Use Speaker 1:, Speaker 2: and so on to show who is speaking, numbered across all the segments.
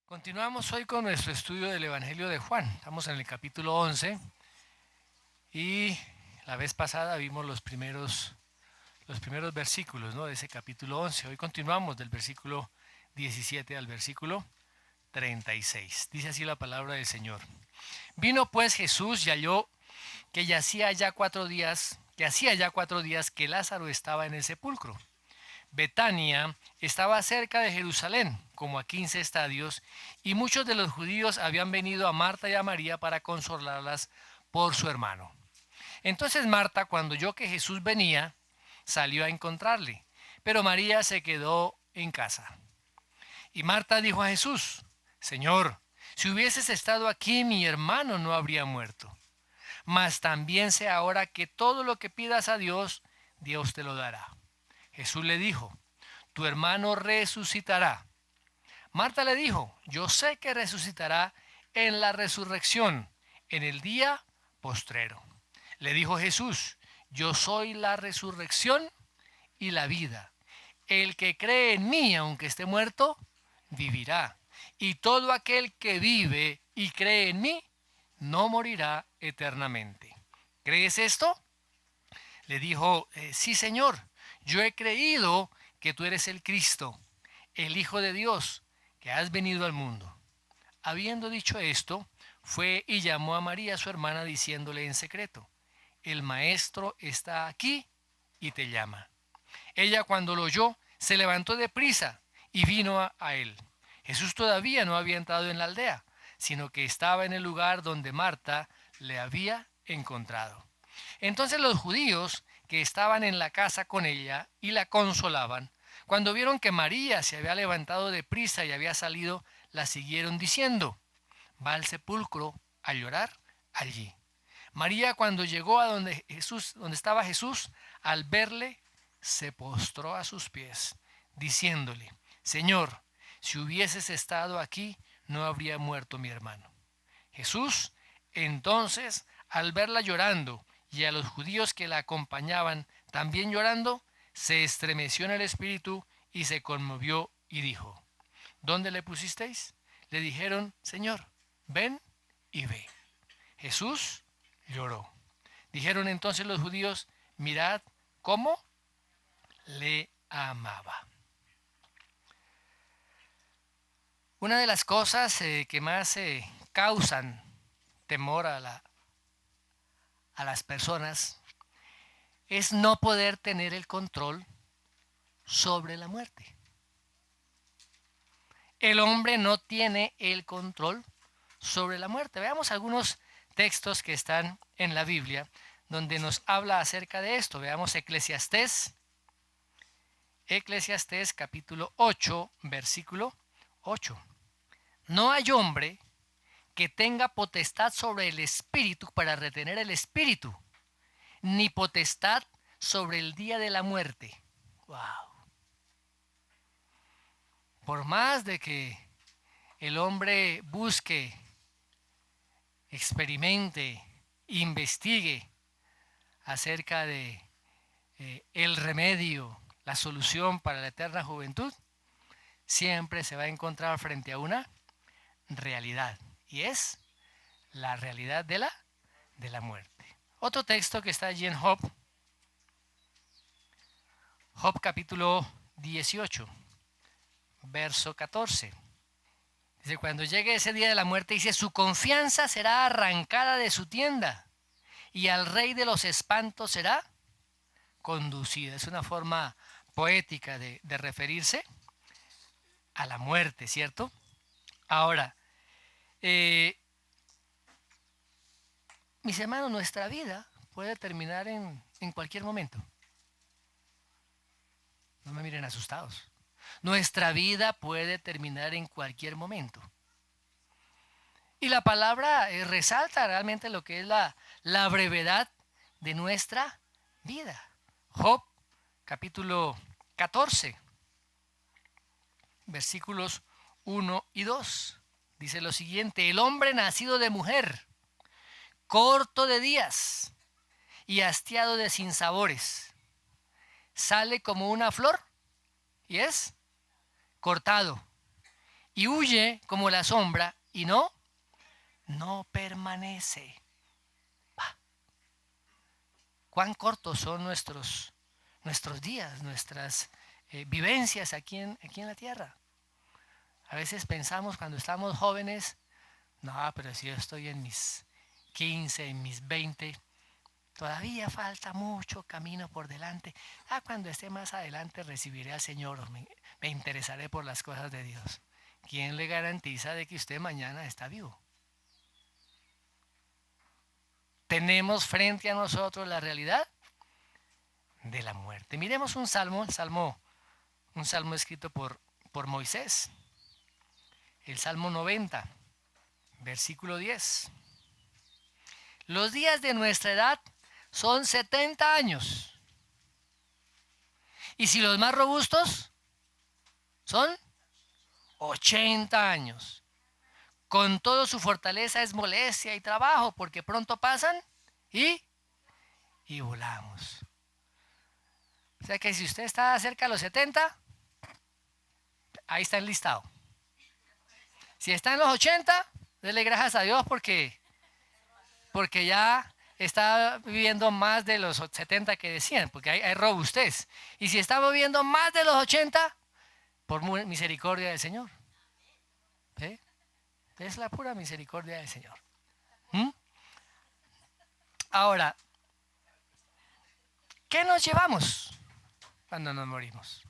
Speaker 1: Continuamos hoy con nuestro estudio del Evangelio de Juan. Estamos en el capítulo 11 y la vez pasada vimos los primeros versículos, ¿no?, de ese capítulo 11. Hoy continuamos del versículo 17 al versículo 36. Dice así la palabra del Señor. Vino pues Jesús y halló que hacía ya 4 días que Lázaro estaba en el sepulcro. Betania estaba cerca de Jerusalén, como a 15 estadios, y muchos de los judíos habían venido a Marta y a María para consolarlas por su hermano. Entonces Marta, cuando oyó que Jesús venía, salió a encontrarle, pero María se quedó en casa. Y Marta dijo a Jesús: Señor, si hubieses estado aquí, mi hermano no habría muerto. Mas también sé ahora que todo lo que pidas a Dios, Dios te lo dará. Jesús le dijo: tu hermano resucitará. Marta le dijo: yo sé que resucitará en la resurrección, en el día postrero. Le dijo Jesús: yo soy la resurrección y la vida. El que cree en mí, aunque esté muerto, vivirá. Y todo aquel que vive y cree en mí, no morirá eternamente. ¿Crees esto? Le dijo: sí, Señor, yo he creído que tú eres el Cristo, el Hijo de Dios, que has venido al mundo. Habiendo dicho esto, fue y llamó a María su hermana, diciéndole en secreto: el Maestro está aquí y te llama. Ella, cuando lo oyó, se levantó de prisa y vino a él. Jesús todavía no había entrado en la aldea, sino que estaba en el lugar donde Marta le había encontrado. Entonces los judíos que estaban en la casa con ella y la consolaban, cuando vieron que María se había levantado de prisa y había salido, la siguieron diciendo: va al sepulcro a llorar allí. María, cuando llegó a donde estaba Jesús, al verle, se postró a sus pies, diciéndole: Señor, si hubieses estado aquí, no habría muerto mi hermano. Jesús, entonces, al verla llorando y a los judíos que la acompañaban también llorando, se estremeció en el espíritu y se conmovió y dijo: ¿dónde le pusisteis? Le dijeron: Señor, ven y ve. Jesús lloró. Dijeron entonces los judíos: mirad cómo le amaba. Una de las cosas que más causan temor a las personas es no poder tener el control sobre la muerte. El hombre no tiene el control sobre la muerte. Veamos algunos textos que están en la Biblia donde nos habla acerca de esto. Veamos Eclesiastés capítulo 8, versículo 8. No hay hombre que tenga potestad sobre el espíritu para retener el espíritu, ni potestad sobre el día de la muerte. Wow. Por más de que el hombre busque, experimente, investigue acerca de el remedio, la solución para la eterna juventud, siempre se va a encontrar frente a una realidad, y es la realidad de la muerte. Otro texto que está allí en Job capítulo 18, verso 14. Dice: cuando llegue ese día de la muerte, dice, su confianza será arrancada de su tienda y al rey de los espantos será conducida. Es una forma poética de referirse a la muerte, ¿cierto? Ahora, mis hermanos, nuestra vida puede terminar en cualquier momento. No me miren asustados. Nuestra vida puede terminar en cualquier momento. Y la palabra resalta realmente lo que es la brevedad de nuestra vida. Job, capítulo 14, versículos 1 y 2. Dice lo siguiente: el hombre nacido de mujer, corto de días y hastiado de sinsabores, sale como una flor y es cortado, y huye como la sombra y no permanece. Cuán cortos son nuestros días, nuestras vivencias aquí en la tierra. A veces pensamos cuando estamos jóvenes, no, pero si yo estoy en mis 15, en mis 20, todavía falta mucho camino por delante. Cuando esté más adelante recibiré al Señor, me interesaré por las cosas de Dios. ¿Quién le garantiza de que usted mañana está vivo? Tenemos frente a nosotros la realidad de la muerte. Miremos un salmo escrito por Moisés. El Salmo 90, versículo 10. Los días de nuestra edad son 70 años. Y si los más robustos son 80 años. Con todo su fortaleza es molestia y trabajo, porque pronto pasan y volamos. O sea que si usted está cerca de los 70, ahí está enlistado. Si está en los 80, dele gracias a Dios porque ya está viviendo más de los 70 que decían, porque hay robustez. Y si está viviendo más de los 80, por misericordia del Señor. ¿Sí? Es la pura misericordia del Señor. Ahora, ¿qué nos llevamos cuando nos morimos?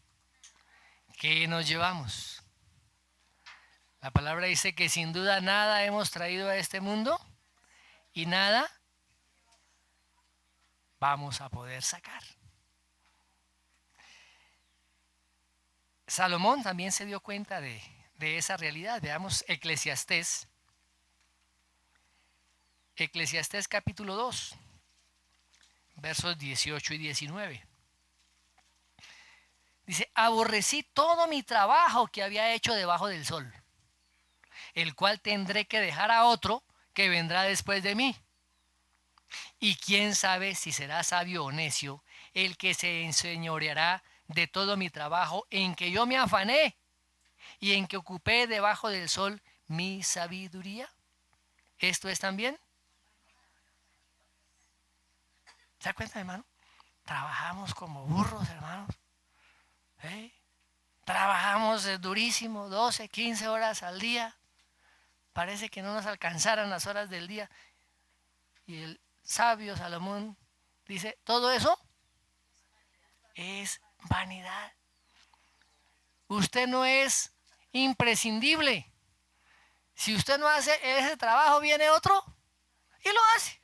Speaker 1: ¿Qué nos llevamos? La palabra dice que sin duda nada hemos traído a este mundo y nada vamos a poder sacar. Salomón también se dio cuenta de esa realidad. Veamos Eclesiastés capítulo 2, versos 18 y 19. Dice, aborrecí todo mi trabajo que había hecho debajo del sol, el cual tendré que dejar a otro que vendrá después de mí. Y quién sabe si será sabio o necio el que se enseñoreará de todo mi trabajo en que yo me afané y en que ocupé debajo del sol mi sabiduría. ¿Esto es también? ¿Se da cuenta, hermano? Trabajamos como burros, hermanos. Trabajamos durísimo, 12, 15 horas al día. Parece que no nos alcanzaran las horas del día. Y el sabio Salomón dice, todo eso es vanidad. Usted no es imprescindible. Si usted no hace ese trabajo, viene otro y lo hace.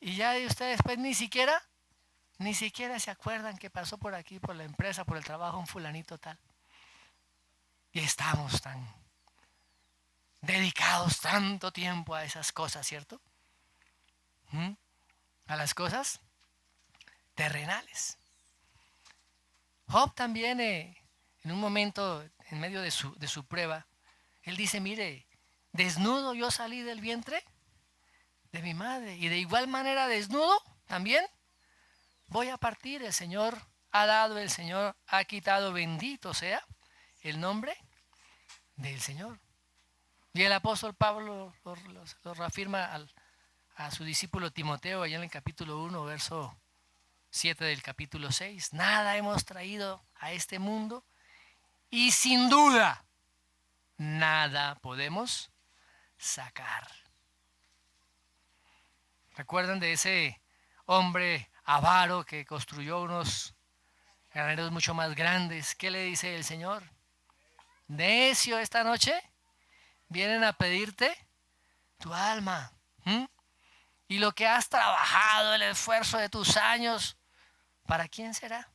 Speaker 1: Y ya de usted después ni siquiera se acuerdan que pasó por aquí, por la empresa, por el trabajo, un fulanito tal. Y estamos tan dedicados tanto tiempo a esas cosas, ¿cierto? A las cosas terrenales. Job también, en un momento, en medio de su prueba, él dice, mire, desnudo yo salí del vientre de mi madre, y de igual manera desnudo también voy a partir. El Señor ha dado, el Señor ha quitado, bendito sea el nombre del Señor. Y el apóstol Pablo lo reafirma a su discípulo Timoteo allá en el capítulo 1, verso 7 del capítulo 6. Nada hemos traído a este mundo y sin duda nada podemos sacar. ¿Recuerdan de ese hombre avaro que construyó unos graneros mucho más grandes? ¿Qué le dice el Señor? Necio, esta noche vienen a pedirte tu alma. Y lo que has trabajado, el esfuerzo de tus años, ¿para quién será?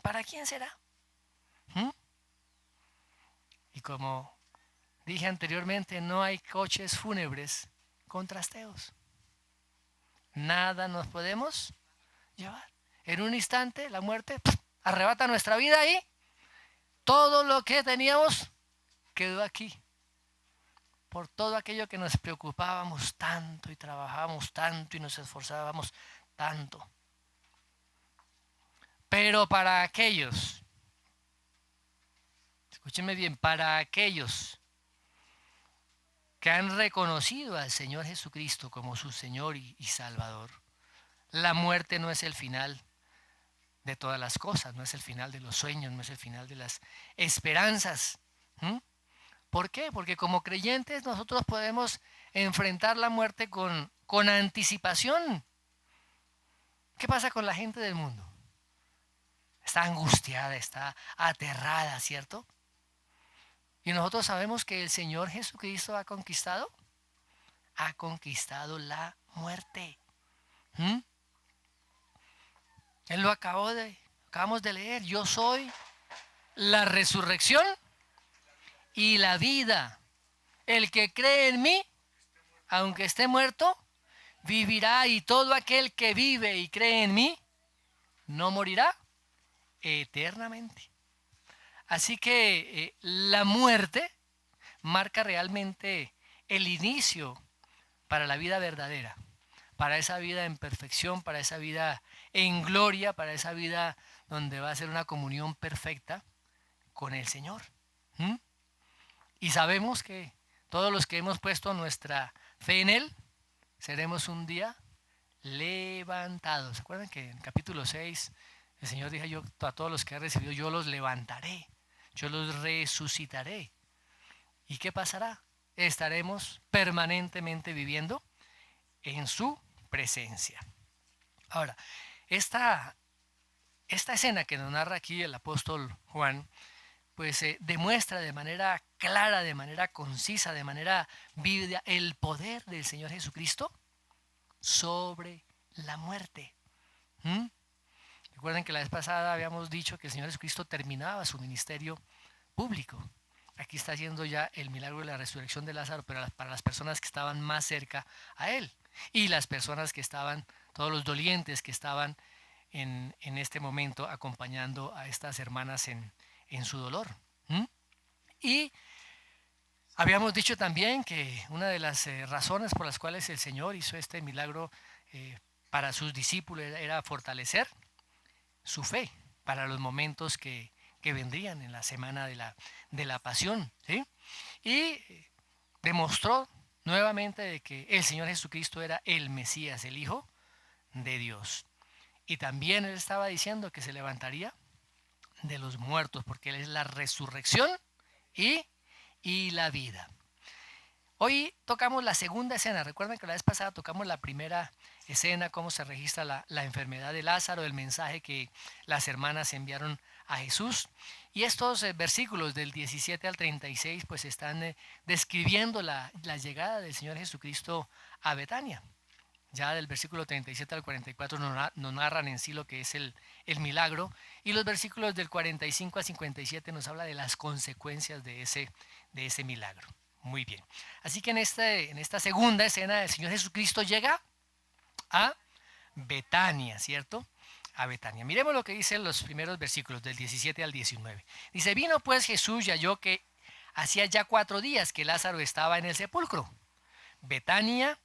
Speaker 1: ¿Para quién será? Y como dije anteriormente, no hay coches fúnebres con trasteos. Nada nos podemos llevar. En un instante la muerte arrebata nuestra vida y todo lo que teníamos quedó aquí. Por todo aquello que nos preocupábamos tanto y trabajábamos tanto y nos esforzábamos tanto. Pero para aquellos Escúchenme bien, para aquellos que han reconocido al Señor Jesucristo como su Señor y Salvador, la muerte no es el final de todas las cosas, no es el final de los sueños, no es el final de las esperanzas. ¿Mm? ¿Por qué? Porque como creyentes nosotros podemos enfrentar la muerte con anticipación. ¿Qué pasa con la gente del mundo? Está angustiada, está aterrada, ¿cierto? Y nosotros sabemos que el Señor Jesucristo ha conquistado la muerte. ¿Mm? Él lo acabamos de leer. Yo soy la resurrección y la vida. El que cree en mí, aunque esté muerto, vivirá, y todo aquel que vive y cree en mí, no morirá eternamente. Así que la muerte marca realmente el inicio para la vida verdadera, para esa vida en perfección, para esa vida en gloria, para esa vida donde va a ser una comunión perfecta con el Señor. ¿Mm? Y sabemos que todos los que hemos puesto nuestra fe en Él, seremos un día levantados. ¿Se acuerdan que en capítulo 6 el Señor dijo: yo a todos los que he recibido, yo los levantaré, yo los resucitaré? ¿Y qué pasará? Estaremos permanentemente viviendo en su presencia. Ahora, esta escena que nos narra aquí el apóstol Juan, pues demuestra de manera clara, de manera concisa, de manera vívida el poder del Señor Jesucristo sobre la muerte. ¿Mm? Recuerden que la vez pasada habíamos dicho que el Señor Jesucristo terminaba su ministerio público. Aquí está haciendo ya el milagro de la resurrección de Lázaro, pero para las personas que estaban más cerca a Él. Y las personas que estaban, todos los dolientes que estaban en este momento acompañando a estas hermanas en su dolor. ¿Mm? Y habíamos dicho también que una de las razones por las cuales el Señor hizo este milagro para sus discípulos era fortalecer su fe para los momentos que vendrían en la semana de la pasión. ¿Sí? Y demostró nuevamente de que el Señor Jesucristo era el Mesías, el Hijo de Dios. Y también Él estaba diciendo que se levantaría de los muertos, porque Él es la resurrección y la vida. Hoy tocamos la segunda escena. Recuerden que la vez pasada tocamos la primera escena, cómo se registra la enfermedad de Lázaro, el mensaje que las hermanas enviaron a Jesús. Y estos versículos del 17 al 36 pues están describiendo la llegada del Señor Jesucristo a Betania. Ya del versículo 37 al 44 nos narran en sí lo que es el milagro, y los versículos del 45 al 57 nos habla de las consecuencias de ese milagro. Muy bien. Así que en esta segunda escena el Señor Jesucristo llega a Betania, ¿cierto? A Betania. Miremos lo que dicen los primeros versículos del 17 al 19. Dice: vino pues Jesús y halló que hacía ya 4 días que Lázaro estaba en el sepulcro. Betania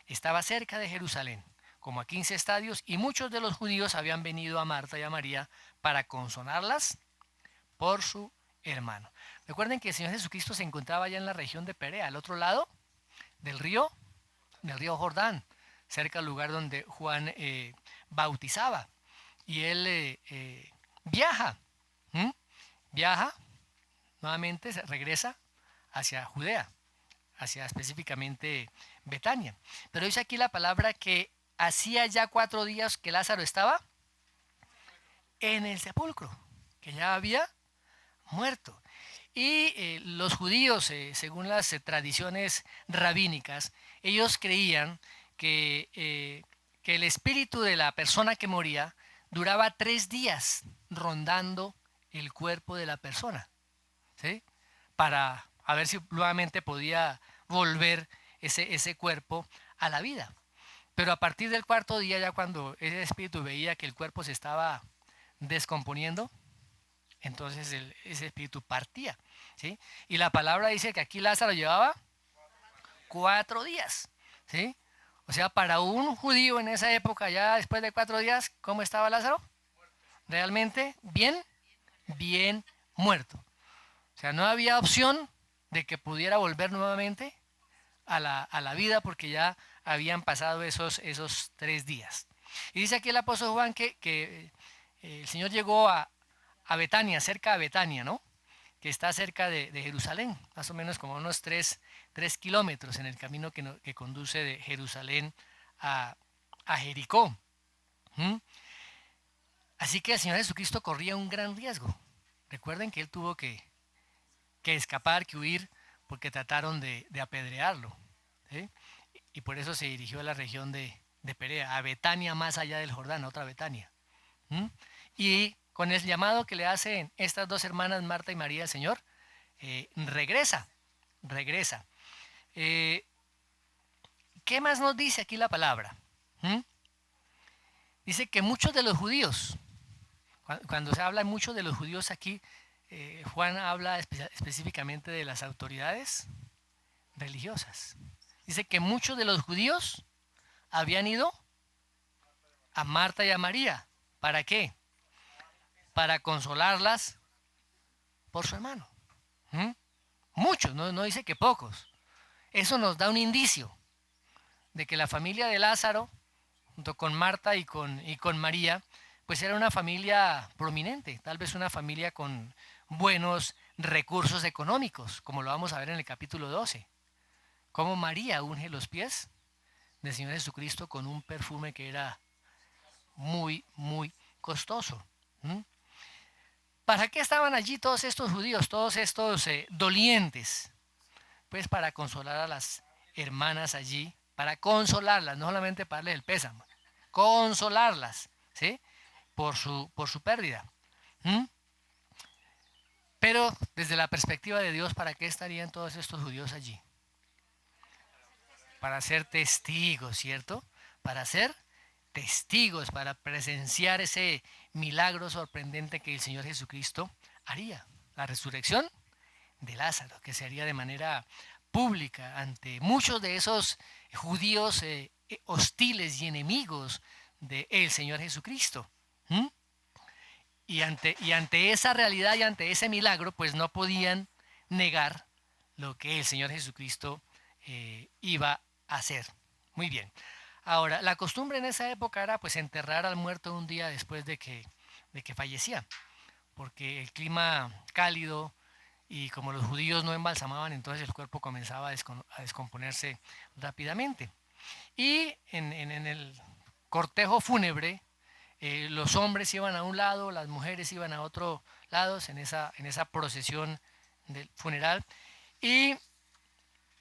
Speaker 1: estaba cerca de Jerusalén, como a 15 estadios, y muchos de los judíos habían venido a Marta y a María para consolarlas por su hermano. Recuerden que el Señor Jesucristo se encontraba allá en la región de Perea, al otro lado del río Jordán, cerca del lugar donde Juan bautizaba. Y él viaja, viaja nuevamente, regresa hacia Judea, hacia específicamente Betania. Pero dice aquí la palabra que hacía ya 4 días que Lázaro estaba en el sepulcro, que ya había muerto. Y los judíos, según las tradiciones rabínicas, ellos creían que el espíritu de la persona que moría duraba 3 días rondando el cuerpo de la persona, ¿sí? Para a ver si nuevamente podía volver ese cuerpo a la vida. Pero a partir del 4.º día, ya cuando ese espíritu veía que el cuerpo se estaba descomponiendo, entonces ese espíritu partía, ¿sí? Y la palabra dice que aquí Lázaro llevaba 4 días, ¿sí? O sea, para un judío en esa época, ya después de 4 días, ¿cómo estaba Lázaro? Realmente bien muerto. O sea, no había opción de que pudiera volver nuevamente a la vida porque ya habían pasado esos 3 días. Y dice aquí el apóstol Juan que el Señor llegó a Betania, cerca de Betania, ¿no? Que está cerca de Jerusalén, más o menos como unos 3 kilómetros en el camino que conduce de Jerusalén a Jericó. ¿Mm? Así que el Señor Jesucristo corría un gran riesgo. Recuerden que Él tuvo que escapar, que huir, porque trataron de apedrearlo. ¿Sí? Y por eso se dirigió a la región de Perea, a Betania más allá del Jordán, a otra Betania. ¿Mm? Y con el llamado que le hacen estas dos hermanas, Marta y María, el Señor, regresa. Eh, ¿Qué más nos dice aquí la palabra? ¿Mm? Dice que muchos de los judíos, cuando se habla mucho de los judíos aquí, Juan habla específicamente de las autoridades religiosas. Dice que muchos de los judíos habían ido a Marta y a María. ¿Para qué? Para consolarlas por su hermano. ¿Mm? Muchos, no dice que pocos. Eso nos da un indicio de que la familia de Lázaro, junto con Marta y con María, pues era una familia prominente, tal vez una familia con buenos recursos económicos, como lo vamos a ver en el capítulo 12. Cómo María unge los pies del Señor Jesucristo con un perfume que era muy, muy costoso. ¿Mm? ¿Para qué estaban allí todos estos judíos, todos estos dolientes? Pues para consolar a las hermanas allí, para consolarlas, no solamente para darles el pésamo, consolarlas, ¿sí? Por su pérdida. ¿Mm? Pero desde la perspectiva de Dios, ¿para qué estarían todos estos judíos allí? Para ser testigos, ¿cierto? Para ser testigos, para presenciar ese milagro sorprendente que el Señor Jesucristo haría. La resurrección de Lázaro, que se haría de manera pública ante muchos de esos judíos hostiles y enemigos del Señor Jesucristo. ¿Mm? Y ante esa realidad y ante ese milagro, pues no podían negar lo que el Señor Jesucristo iba a hacer. Muy bien. Ahora, la costumbre en esa época era pues enterrar al muerto un día después de que fallecía, porque el clima cálido y como los judíos no embalsamaban, entonces el cuerpo comenzaba a descomponerse rápidamente. Y en el cortejo fúnebre, los hombres iban a un lado, las mujeres iban a otro lado en esa procesión del funeral. Y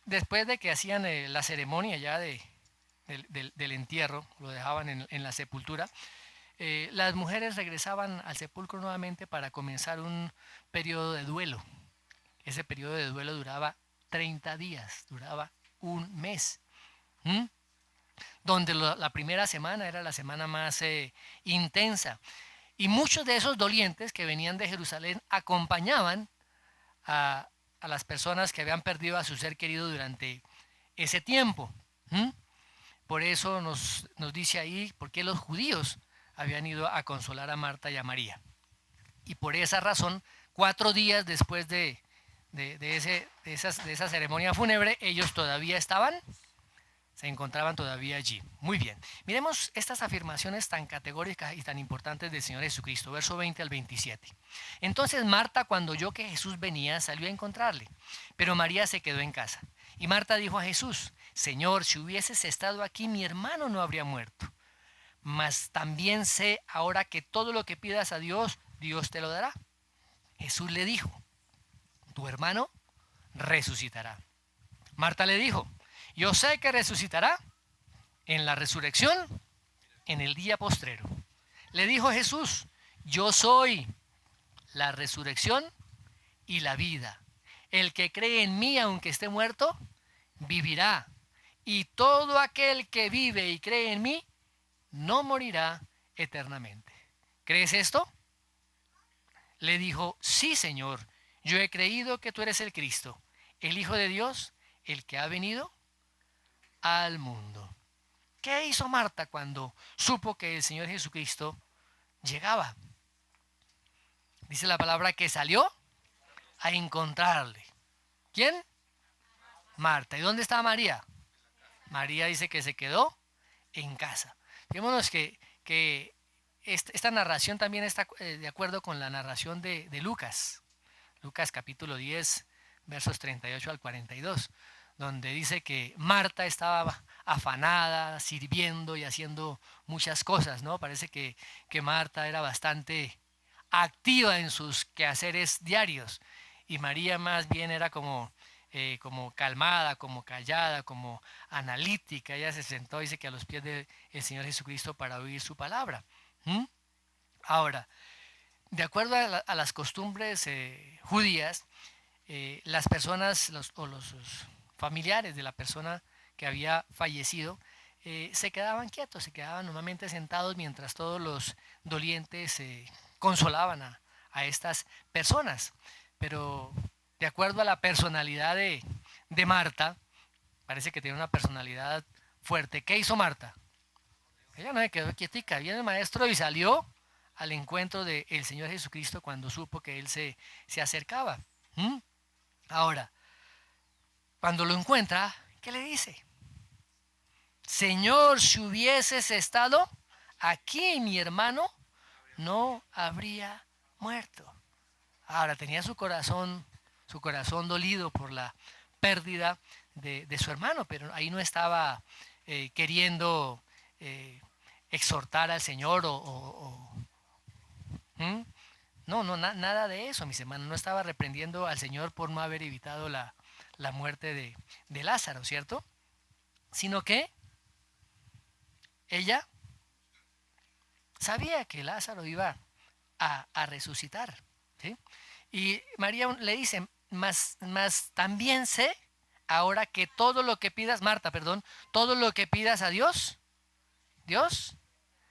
Speaker 1: después de que hacían la ceremonia ya del entierro, lo dejaban en la sepultura, las mujeres regresaban al sepulcro nuevamente para comenzar un periodo de duelo. Ese periodo de duelo duraba 30 días, duraba un mes. ¿Mm? Donde la primera semana era la semana más intensa. Y muchos de esos dolientes que venían de Jerusalén acompañaban a las personas que habían perdido a su ser querido durante ese tiempo. ¿Mm? Por eso nos dice ahí por qué los judíos habían ido a consolar a Marta y a María. Y por esa razón, 4 días después de esa ceremonia fúnebre, ellos todavía se encontraban todavía allí. Muy bien. Miremos estas afirmaciones tan categóricas y tan importantes del Señor Jesucristo, verso 20 al 27. Entonces Marta, cuando oyó que Jesús venía, salió a encontrarle, pero María se quedó en casa. Y Marta dijo a Jesús: Señor, si hubieses estado aquí, mi hermano no habría muerto. Mas también sé ahora que todo lo que pidas a Dios, Dios te lo dará. Jesús le dijo: tu hermano resucitará. Marta le dijo: yo sé que resucitará en la resurrección en el día postrero. Le dijo Jesús: yo soy la resurrección y la vida. El que cree en mí, aunque esté muerto, vivirá. Y todo aquel que vive y cree en mí, no morirá eternamente. ¿Crees esto? Le dijo: sí, Señor, yo he creído que tú eres el Cristo, el Hijo de Dios, el que ha venido al mundo. ¿Qué hizo Marta cuando supo que el Señor Jesucristo llegaba? Dice la palabra que salió a encontrarle. ¿Quién? Marta. ¿Y dónde estaba María? María dice que se quedó en casa. Fijémonos que esta narración también está de acuerdo con la narración de Lucas. Lucas capítulo 10, versos 38 al 42, donde dice que Marta estaba afanada, sirviendo y haciendo muchas cosas, ¿no? Parece que Marta era bastante activa en sus quehaceres diarios y María más bien era como calmada, como callada, como analítica. Ella se sentó, dice que a los pies del Señor Jesucristo para oír su palabra. ¿Mm? Ahora, de acuerdo a las costumbres judías, las personas o los familiares de la persona que había fallecido se quedaban quietos, se quedaban normalmente sentados mientras todos los dolientes consolaban a estas personas. Pero de acuerdo a la personalidad de Marta, parece que tiene una personalidad fuerte. ¿Qué hizo Marta? Ella no se quedó quietica, viene el maestro y salió al encuentro del Señor Jesucristo cuando supo que Él se acercaba. ¿Mm? Ahora, cuando lo encuentra, ¿qué le dice? Señor, si hubieses estado aquí, mi hermano no habría muerto. Ahora, tenía su corazón dolido por la pérdida de su hermano, pero ahí no estaba queriendo exhortar al Señor ¿Mm? No, no, nada de eso, mis hermanos. No estaba reprendiendo al Señor por no haber evitado la muerte de Lázaro, ¿cierto? Sino que ella sabía que Lázaro iba a resucitar, ¿sí? Y María le dice, más también sé ahora que todo lo que pidas, Marta, perdón, todo lo que pidas a Dios, Dios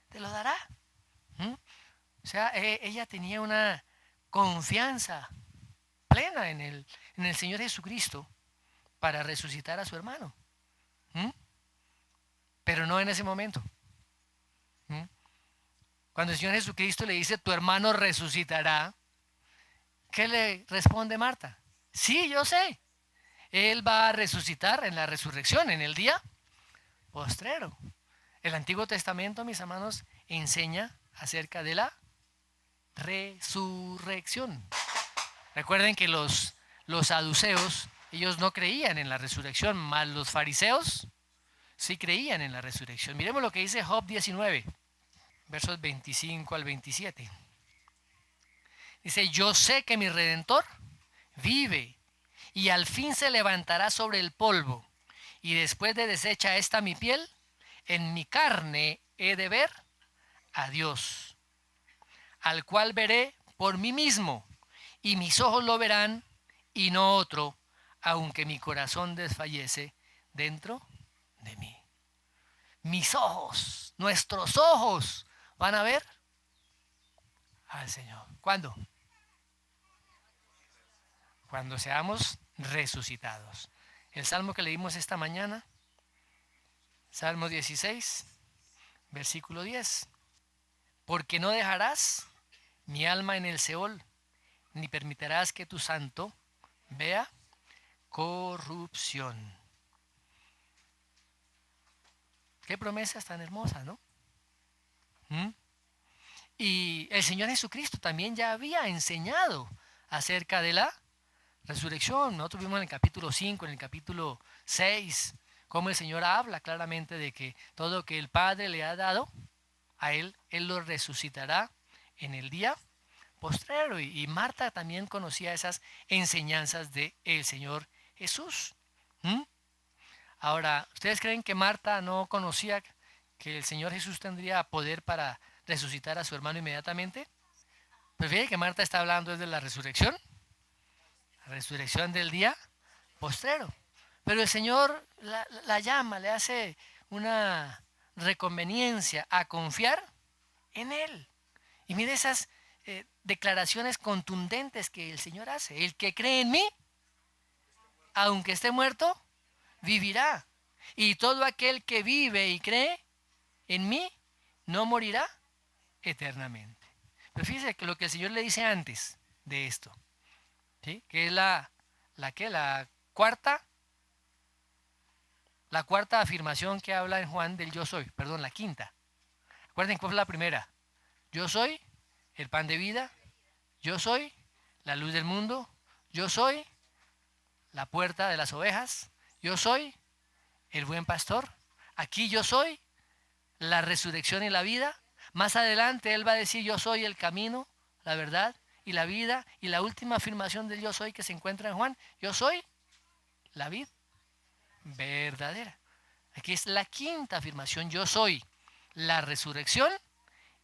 Speaker 1: te lo dará. ¿Mm? O sea, ella tenía una confianza plena en el Señor Jesucristo para resucitar a su hermano. ¿Mm? Pero no en ese momento. ¿Mm? Cuando el Señor Jesucristo le dice, tu hermano resucitará, ¿qué le responde Marta? Sí, yo sé. Él va a resucitar en la resurrección, en el día postrero. El Antiguo Testamento, mis hermanos, enseña acerca de la resurrección. Recuerden que los saduceos, ellos no creían en la resurrección, mas los fariseos sí creían en la resurrección. Miremos lo que dice Job 19, versos 25 al 27. Dice, yo sé que mi Redentor vive y al fin se levantará sobre el polvo, y después de deshecha esta mi piel, en mi carne he de ver a Dios, al cual veré por mí mismo, y mis ojos lo verán y no otro, aunque mi corazón desfallece dentro de mí. Mis ojos, nuestros ojos van a ver al Señor. ¿Cuándo? Cuando seamos resucitados. El salmo que leímos esta mañana, Salmo 16, versículo 10. Porque no dejarás mi alma en el Seol, ni permitirás que tu santo vea corrupción. Qué promesas tan hermosas, ¿no? ¿Mm? Y el Señor Jesucristo también ya había enseñado acerca de la resurrección. Nosotros vimos en el capítulo 5, en el capítulo 6, cómo el Señor habla claramente de que todo lo que el Padre le ha dado a Él lo resucitará en el día postrero. Y Marta también conocía esas enseñanzas del Señor Jesús. ¿Mm? Ahora, ¿ustedes creen que Marta no conocía que el Señor Jesús tendría poder para resucitar a su hermano inmediatamente? Pues fíjense que Marta está hablando desde la resurrección del día postrero. Pero el Señor la llama, le hace una reconveniencia a confiar en Él. Y mire esas declaraciones contundentes que el Señor hace. El que cree en mí, aunque esté muerto, vivirá. Y todo aquel que vive y cree en mí, no morirá eternamente. Pero fíjese que lo que el Señor le dice antes de esto. ¿sí? Que es la cuarta, la cuarta afirmación que habla en Juan del yo soy, perdón, la quinta. Recuerden cuál fue la primera. Yo soy el pan de vida, yo soy la luz del mundo, yo soy la puerta de las ovejas, yo soy el buen pastor, aquí yo soy la resurrección y la vida. Más adelante él va a decir yo soy el camino, la verdad y la vida. Y la última afirmación del yo soy que se encuentra en Juan, yo soy la vid verdadera. Aquí es la quinta afirmación, yo soy la resurrección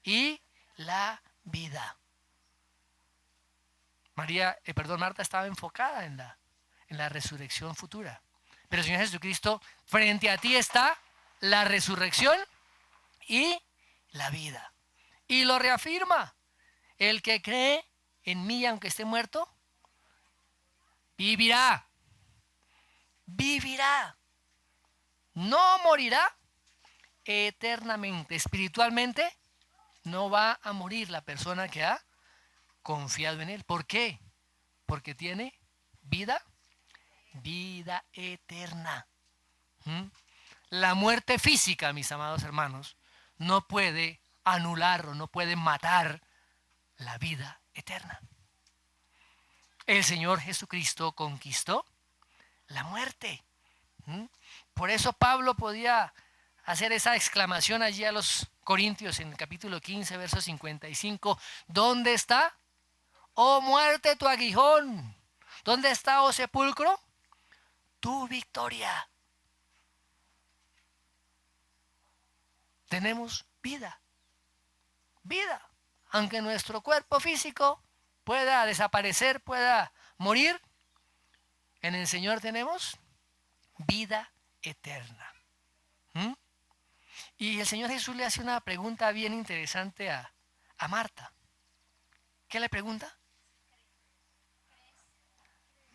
Speaker 1: y la vida. Marta estaba enfocada en la resurrección futura. Pero el Señor Jesucristo, frente a ti está la resurrección y la vida. Y lo reafirma. El que cree en mí, aunque esté muerto, vivirá. Vivirá. No morirá eternamente. Espiritualmente no va a morir la persona que ha confiado en Él. ¿Por qué? Porque tiene vida eterna. La muerte física, mis amados hermanos, no puede anular o no puede matar la vida eterna. El Señor Jesucristo conquistó la muerte. Por eso Pablo podía hacer esa exclamación allí a los Corintios en el capítulo 15, verso 55. ¿Dónde está, oh muerte, tu aguijón? ¿Dónde está, oh sepulcro, tu victoria? Tenemos vida. Vida. Aunque nuestro cuerpo físico pueda desaparecer, pueda morir, en el Señor tenemos vida eterna. Y el Señor Jesús le hace una pregunta bien interesante a Marta. ¿Qué le pregunta?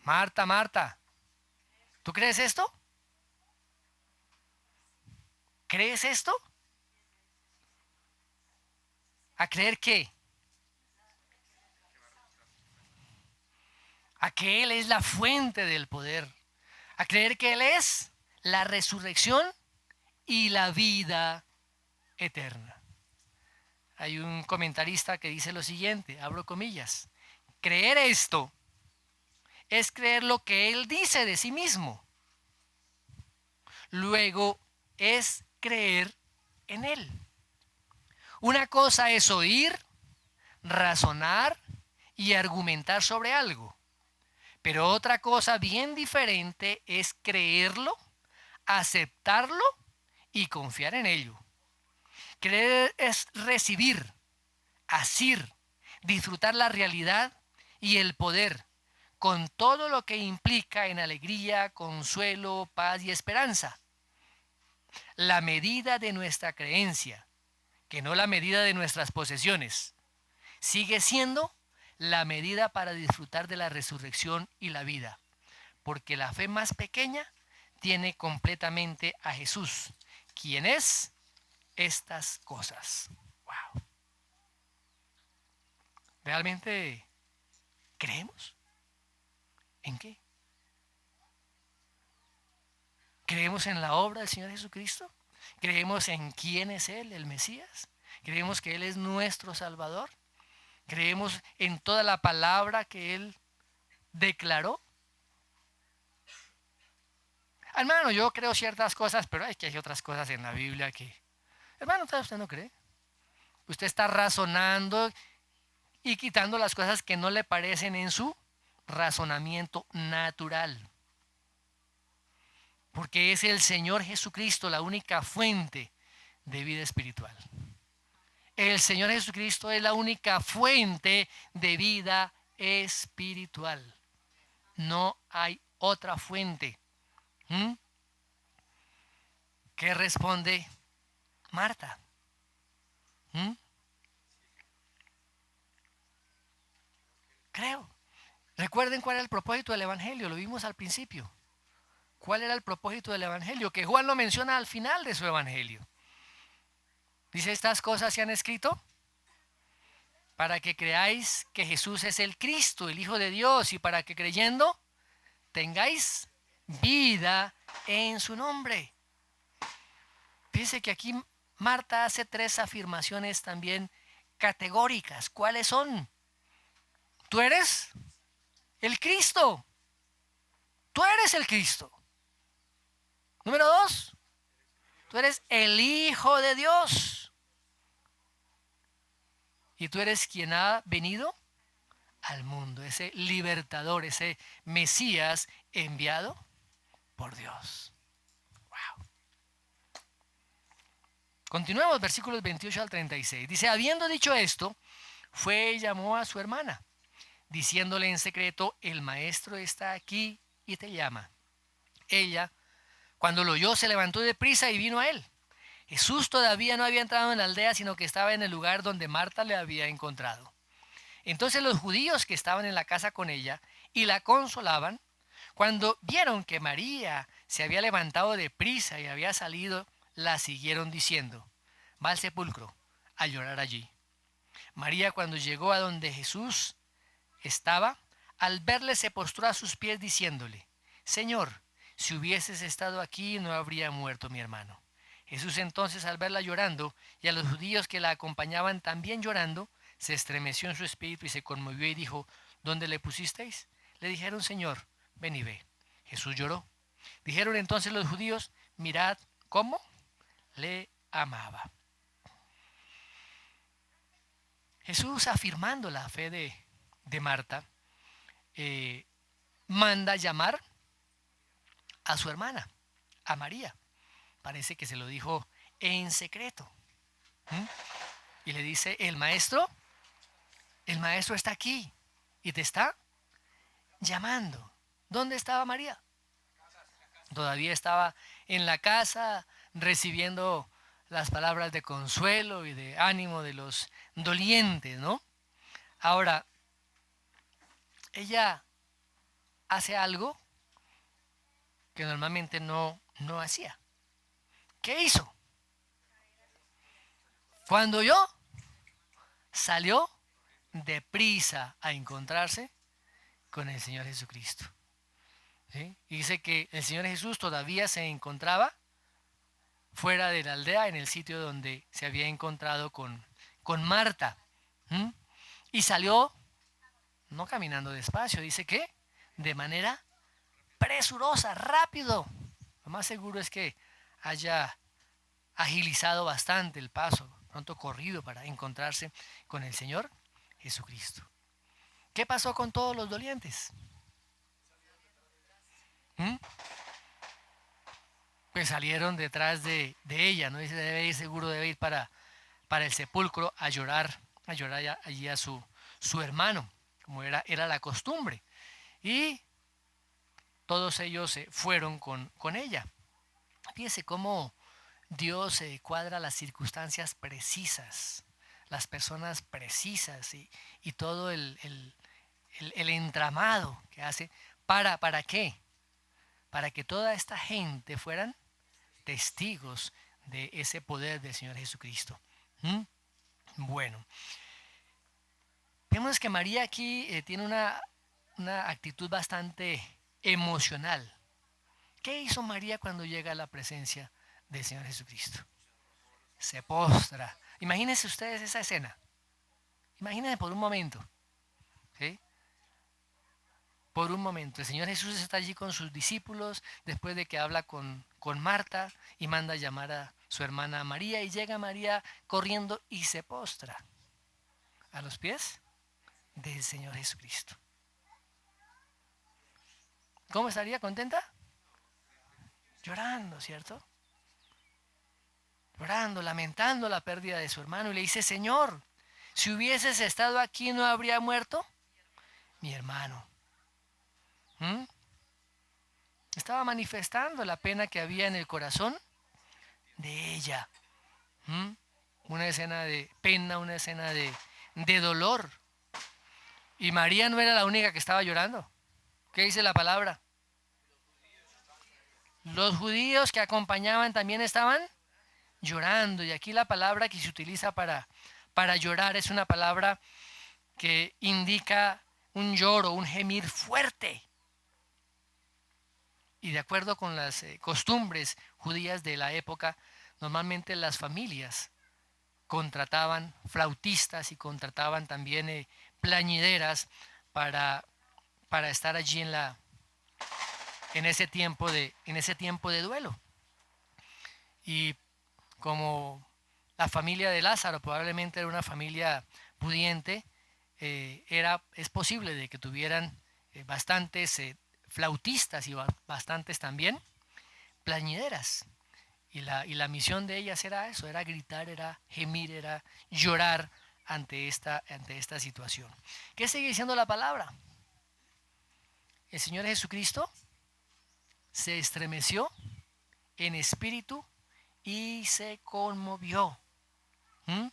Speaker 1: Marta, Marta, ¿tú crees esto? ¿Crees esto? ¿A creer qué? A que Él es la fuente del poder. A creer que Él es la resurrección y la vida eterna. Hay un comentarista que dice lo siguiente, abro comillas: creer esto es creer lo que Él dice de sí mismo. Luego es creer en Él. Una cosa es oír, razonar y argumentar sobre algo. Pero otra cosa bien diferente es creerlo, aceptarlo y confiar en ello. Creer es recibir, asir, disfrutar la realidad y el poder, con todo lo que implica en alegría, consuelo, paz y esperanza. La medida de nuestra creencia, que no la medida de nuestras posesiones, sigue siendo la medida para disfrutar de la resurrección y la vida, porque la fe más pequeña tiene completamente a Jesús, quien es estas cosas. Wow. ¿Realmente creemos? ¿En qué? ¿Creemos en la obra del Señor Jesucristo? ¿Creemos en quién es Él, el Mesías? ¿Creemos que Él es nuestro Salvador? ¿Creemos en toda la palabra que Él declaró? Hermano, yo creo ciertas cosas, pero es que hay otras cosas en la Biblia que... Hermano, usted no cree. Usted está razonando y quitando las cosas que no le parecen en su razonamiento natural. Porque es el Señor Jesucristo la única fuente de vida espiritual. El Señor Jesucristo es la única fuente de vida espiritual. No hay otra fuente. ¿Qué responde Marta? Creo. Recuerden cuál era el propósito del Evangelio, lo vimos al principio. ¿Cuál era el propósito del Evangelio? Que Juan lo menciona al final de su Evangelio. Dice, estas cosas se han escrito para que creáis que Jesús es el Cristo, el Hijo de Dios, y para que creyendo tengáis vida en su nombre. Fíjense que aquí Marta hace 3 afirmaciones también categóricas. ¿Cuáles son? Tú eres el Cristo. Tú eres el Cristo. Número 2, tú eres el Hijo de Dios. Y tú eres quien ha venido al mundo, ese libertador, ese Mesías enviado por Dios. Wow. Continuemos, versículos 28 al 36. Dice, habiendo dicho esto, fue y llamó a su hermana, diciéndole en secreto, el maestro está aquí y te llama. Ella, cuando lo oyó, se levantó deprisa y vino a él. Jesús todavía no había entrado en la aldea, sino que estaba en el lugar donde Marta le había encontrado. Entonces los judíos que estaban en la casa con ella y la consolaban, cuando vieron que María se había levantado deprisa y había salido, la siguieron diciendo, va al sepulcro a llorar allí. María, cuando llegó a donde Jesús estaba, al verle se postró a sus pies diciéndole, Señor, si hubieses estado aquí no habría muerto mi hermano. Jesús entonces, al verla llorando y a los judíos que la acompañaban también llorando, se estremeció en su espíritu y se conmovió y dijo, ¿dónde le pusisteis? Le dijeron, Señor, ven y ve. Jesús lloró. Dijeron entonces los judíos, mirad cómo le amaba. Jesús, afirmando la fe de Marta, manda llamar a su hermana, a María. Parece que se lo dijo en secreto. Y le dice, el maestro está aquí y te está llamando. ¿Dónde estaba María? Todavía estaba en la casa recibiendo las palabras de consuelo y de ánimo de los dolientes, ¿no? Ahora, ella hace algo que normalmente no hacía. ¿Qué hizo? Cuando oyó, salió deprisa a encontrarse con el Señor Jesucristo. ¿Sí? Y dice que el Señor Jesús todavía se encontraba fuera de la aldea, en el sitio donde se había encontrado con Marta. Y salió, no caminando despacio, dice que de manera presurosa, rápido. Lo más seguro es que haya agilizado bastante el paso, pronto corrido para encontrarse con el Señor Jesucristo. ¿Qué pasó con todos los dolientes? Pues salieron detrás de ella, ¿no? Dice, debe ir seguro, debe ir para el sepulcro a llorar allí a su hermano, como era la costumbre. Y todos ellos se fueron con ella. Fíjese cómo Dios cuadra las circunstancias precisas, las personas precisas y todo el entramado que hace. ¿Para qué? Para que toda esta gente fueran testigos de ese poder del Señor Jesucristo. Bueno, vemos que María aquí tiene una actitud bastante emocional. ¿Qué hizo María cuando llega a la presencia del Señor Jesucristo? Se postra. Imagínense ustedes esa escena. Imagínense por un momento. ¿Sí? Por un momento. El Señor Jesús está allí con sus discípulos después de que habla con Marta y manda a llamar a su hermana María, y llega María corriendo y se postra a los pies del Señor Jesucristo. ¿Cómo estaría? ¿Contenta? Llorando, ¿cierto? Llorando, lamentando la pérdida de su hermano, y le dice, Señor, si hubieses estado aquí, ¿no habría muerto mi hermano? Estaba manifestando la pena que había en el corazón de ella. Una escena de pena, una escena de dolor. Y María no era la única que estaba llorando. ¿Qué dice la palabra? Los judíos que acompañaban también estaban llorando. Y aquí la palabra que se utiliza para Para llorar es una palabra que indica un lloro, un gemir fuerte. Y de acuerdo con las costumbres judías de la época, normalmente las familias contrataban flautistas y contrataban también plañideras para, para estar allí en ese tiempo de duelo. Y como la familia de Lázaro probablemente era una familia pudiente, es posible de que tuvieran bastantes flautistas y bastantes también plañideras. Y la misión de ellas era eso, era gritar, era gemir, era llorar ante esta situación. ¿Qué sigue diciendo la palabra? El Señor Jesucristo se estremeció en espíritu y se conmovió. ¿Mm?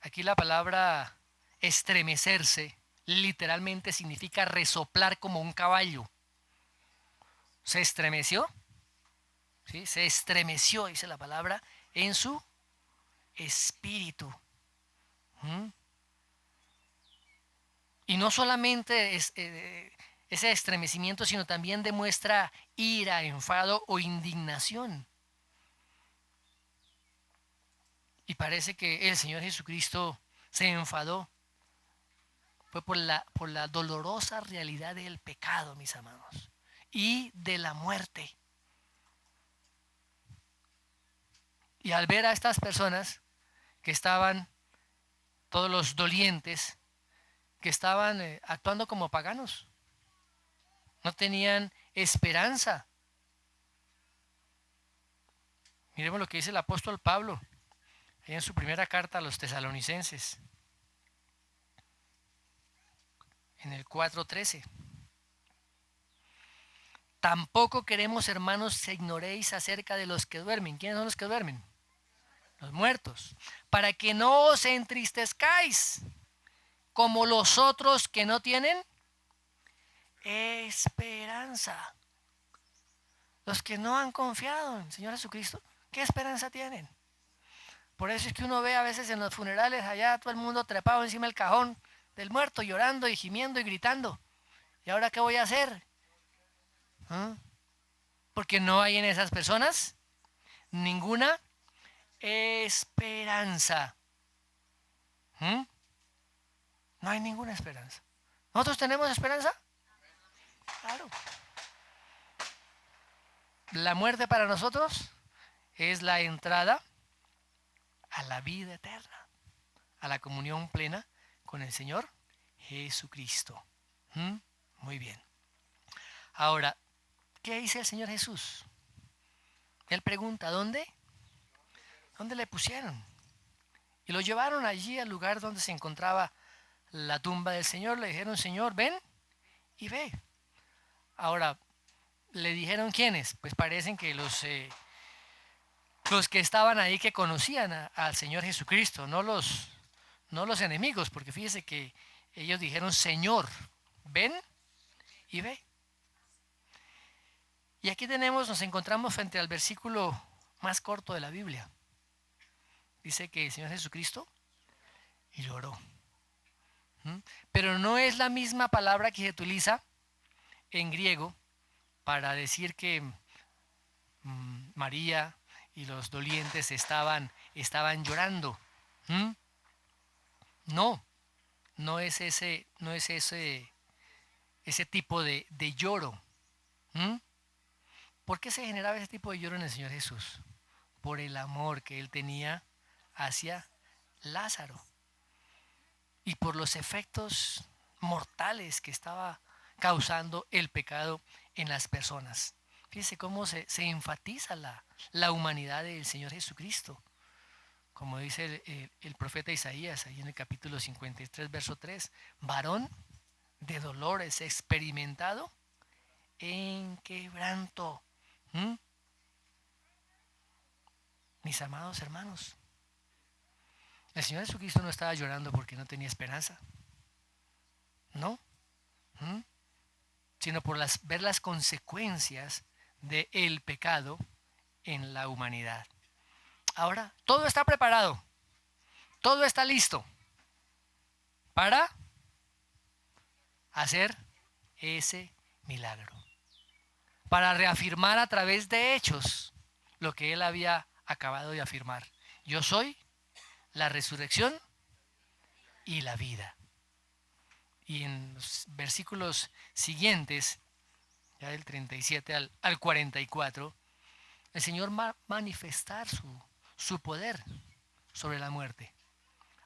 Speaker 1: Aquí la palabra estremecerse literalmente significa resoplar como un caballo. Se estremeció, ¿sí? Se estremeció, dice la palabra, en su espíritu. ¿Mm? Y no solamente ese estremecimiento, sino también demuestra ira, enfado o indignación. Y parece que el Señor Jesucristo se enfadó. Fue por la dolorosa realidad del pecado, mis amados, y de la muerte. Y al ver a estas personas que estaban, todos los dolientes, que estaban actuando como paganos, no tenían esperanza. Miremos lo que dice el apóstol Pablo en su primera carta a los tesalonicenses, en el 4:13. Tampoco queremos, hermanos, que ignoréis acerca de los que duermen. ¿Quiénes son los que duermen? Los muertos. Para que no os entristezcáis como los otros que no tienen esperanza. Los que no han confiado en el Señor Jesucristo, ¿qué esperanza tienen? Por eso es que uno ve a veces en los funerales allá todo el mundo trepado encima del cajón del muerto, llorando y gimiendo y gritando. ¿Y ahora qué voy a hacer? ¿Ah? Porque no hay en esas personas ninguna esperanza. No hay ninguna esperanza. ¿Nosotros tenemos esperanza? Claro. La muerte para nosotros es la entrada a la vida eterna, a la comunión plena con el Señor Jesucristo. Muy bien. Ahora, ¿qué dice el Señor Jesús? Él pregunta, ¿dónde? ¿Dónde le pusieron? Y lo llevaron allí al lugar donde se encontraba la tumba del Señor. Le dijeron, Señor, ven y ve. Ahora, ¿le dijeron quiénes? Pues parecen que los que estaban ahí que conocían al Señor Jesucristo, no los enemigos, porque fíjese que ellos dijeron, Señor, ven y ve. Y aquí nos encontramos frente al versículo más corto de la Biblia. Dice que el Señor Jesucristo lloró. Pero no es la misma palabra que se utiliza en griego para decir que María y los dolientes estaban llorando. No es ese tipo de lloro. ¿Por qué se generaba ese tipo de lloro en el Señor Jesús? Por el amor que Él tenía hacia Lázaro y por los efectos mortales que estaba causando el pecado en las personas. Fíjese cómo se enfatiza la humanidad del Señor Jesucristo. Como dice el profeta Isaías, ahí en el capítulo 53, verso 3, varón de dolores, experimentado en quebranto. Mis amados hermanos, el Señor Jesucristo no estaba llorando porque no tenía esperanza, no, sino por ver las consecuencias del pecado en la humanidad. Ahora, todo está preparado, Todo está listo para hacer ese milagro, para reafirmar a través de hechos lo que él había acabado de afirmar. Yo soy la resurrección y la vida. Y en los versículos siguientes, ya del 37 al 44, el Señor va a manifestar su poder sobre la muerte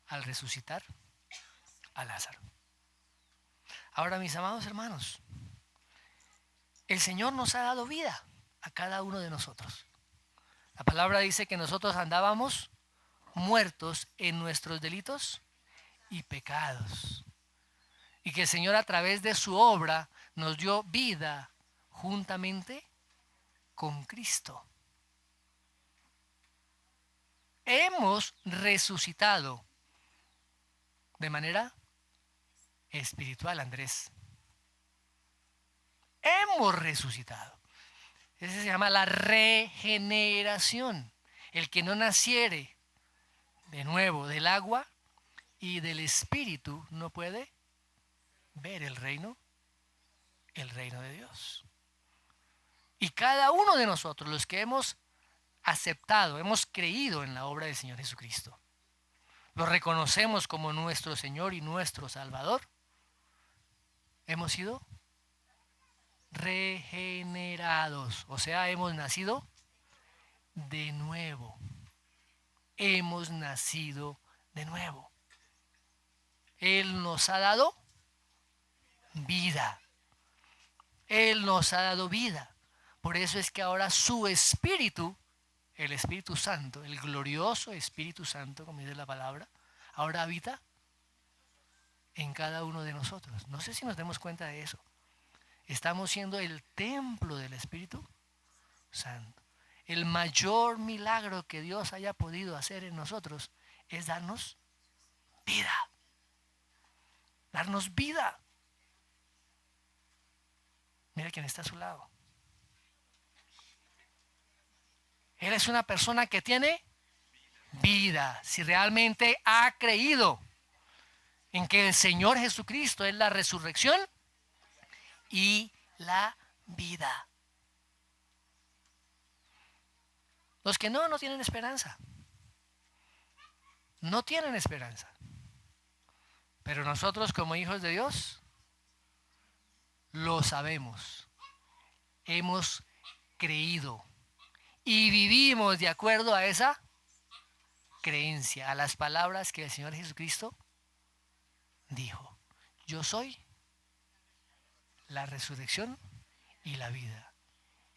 Speaker 1: al resucitar a Lázaro. Ahora, mis amados hermanos, el Señor nos ha dado vida a cada uno de nosotros. La palabra dice que nosotros andábamos muertos en nuestros delitos y pecados. Y que el Señor a través de su obra nos dio vida juntamente con Cristo. Hemos resucitado de manera espiritual, Andrés. Hemos resucitado. Eso se llama la regeneración. El que no naciere de nuevo del agua y del espíritu no puede ver el reino de Dios. Y cada uno de nosotros, los que hemos aceptado, hemos creído en la obra del Señor Jesucristo, lo reconocemos como nuestro Señor y nuestro Salvador, hemos sido regenerados, o sea, hemos nacido de nuevo. Hemos nacido de nuevo. Él nos ha dado vida. Él nos ha dado vida. Por eso es que ahora su Espíritu, el Espíritu Santo, el glorioso Espíritu Santo, como dice la palabra, ahora habita en cada uno de nosotros. No sé si nos demos cuenta de eso. Estamos siendo el templo del Espíritu Santo. El mayor milagro que Dios haya podido hacer en nosotros es darnos vida. Darnos vida. Mira quién está a su lado. Él es una persona que tiene vida. Si realmente ha creído en que el Señor Jesucristo es la resurrección y la vida. Los que no tienen esperanza. No tienen esperanza. Pero nosotros como hijos de Dios lo sabemos. Hemos creído y vivimos de acuerdo a esa creencia, a las palabras que el Señor Jesucristo dijo. Yo soy la resurrección y la vida.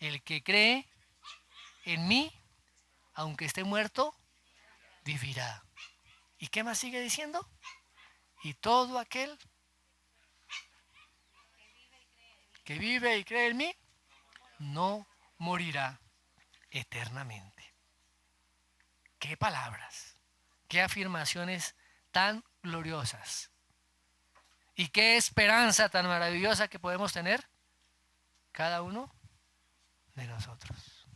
Speaker 1: El que cree en mí, aunque esté muerto, vivirá. ¿Y qué más sigue diciendo? Y todo aquel que vive y cree en mí, no morirá eternamente. Qué palabras, qué afirmaciones tan gloriosas. Y qué esperanza tan maravillosa que podemos tener cada uno de nosotros.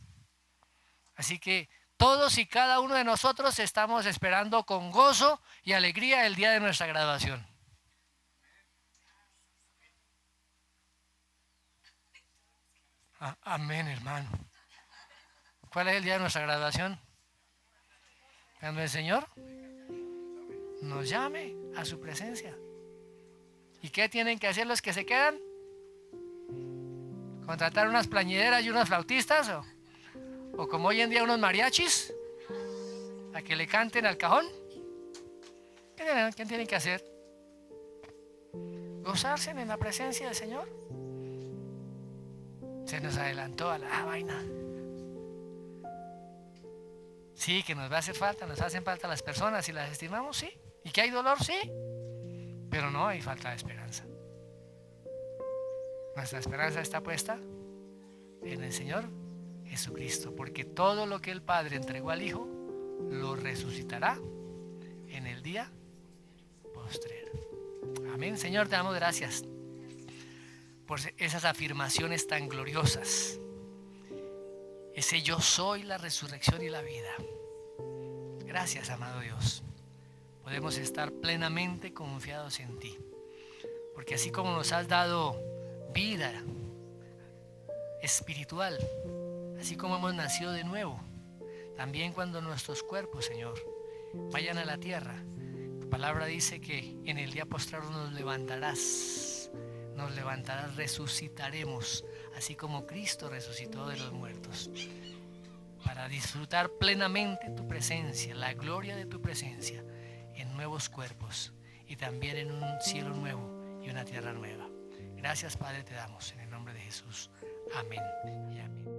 Speaker 1: Así que todos y cada uno de nosotros estamos esperando con gozo y alegría el día de nuestra graduación. Amén, hermano. ¿Cuál es el día de nuestra graduación? Cuando el Señor nos llame a su presencia. ¿Y qué tienen que hacer los que se quedan? ¿Contratar unas plañideras y unos flautistas? ¿O como hoy en día unos mariachis? ¿A que le canten al cajón? ¿Qué tienen que hacer? ¿Gozarse en la presencia del Señor? Se nos adelantó a la vaina. Sí, que nos va a hacer falta, nos hacen falta las personas y las estimamos, sí. ¿Y que hay dolor? Sí. Pero no hay falta de esperanza. Nuestra esperanza está puesta en el Señor Jesucristo, porque todo lo que el Padre entregó al Hijo lo resucitará en el día postrero. Amén. Señor, te damos gracias por esas afirmaciones tan gloriosas. Ese yo soy la resurrección y la vida. Gracias, amado Dios, podemos estar plenamente confiados en ti. Porque así como nos has dado vida espiritual, así como hemos nacido de nuevo, también cuando nuestros cuerpos, Señor, vayan a la tierra, tu palabra dice que en el día postrero nos levantarás, resucitaremos, así como Cristo resucitó de los muertos, para disfrutar plenamente tu presencia, la gloria de tu presencia, en nuevos cuerpos y también en un cielo nuevo y una tierra nueva. Gracias, Padre, te damos en el nombre de Jesús. Amén y amén.